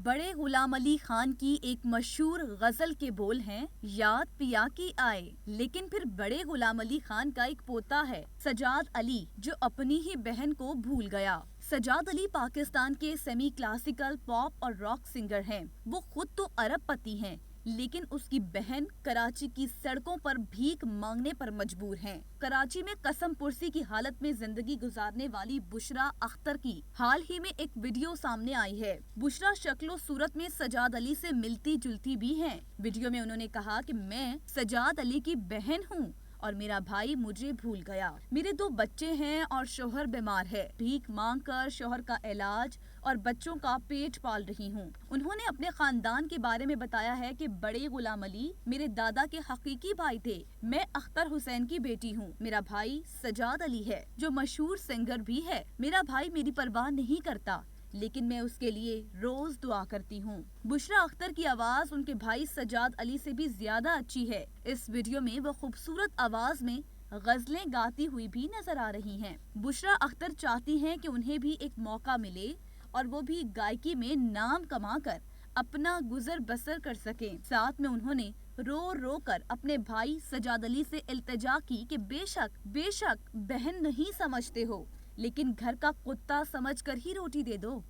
बड़े गुलाम अली खान की एक मशहूर गजल के बोल हैं, याद पिया की आए। लेकिन फिर बड़े गुलाम अली खान का एक पोता है सजाद अली, जो अपनी ही बहन को भूल गया। सजाद अली पाकिस्तान के सेमी क्लासिकल पॉप और रॉक सिंगर हैं। वो खुद तो अरबपति हैं, लेकिन उसकी बहन कराची की सड़कों पर भीख मांगने पर मजबूर हैं। कराची में कसम पुर्सी की हालत में जिंदगी गुजारने वाली बुशरा अख्तर की हाल ही में एक वीडियो सामने आई है। बुशरा शक्लो सूरत में सजाद अली से मिलती जुलती भी हैं। वीडियो में उन्होंने कहा कि मैं सजाद अली की बहन हूँ और मेरा भाई मुझे भूल गया। मेरे 2 बच्चे हैं और शोहर बीमार है। भीख मांग कर शोहर का इलाज और बच्चों का पेट पाल रही हूँ। उन्होंने अपने खानदान के बारे में बताया है कि बड़े गुलाम अली मेरे दादा के हकीकी भाई थे। मैं अख्तर हुसैन की बेटी हूँ। मेरा भाई सजाद अली है, जो मशहूर सिंगर भी है। मेरा भाई मेरी परवाह नहीं करता, लेकिन मैं उसके लिए रोज दुआ करती हूँ। बुशरा अख्तर की आवाज उनके भाई सजाद अली से भी ज्यादा अच्छी है। इस वीडियो में वो खूबसूरत आवाज में गजलें गाती हुई भी नजर आ रही हैं। बुशरा अख्तर चाहती हैं कि उन्हें भी एक मौका मिले और वो भी गायकी में नाम कमाकर अपना गुजर बसर कर सकें। साथ में उन्होंने रो रो कर अपने भाई सजाद अली से इल्तिजा की कि बेशक बहन नहीं समझते हो, लेकिन घर का कुत्ता समझकर ही रोटी दे दो।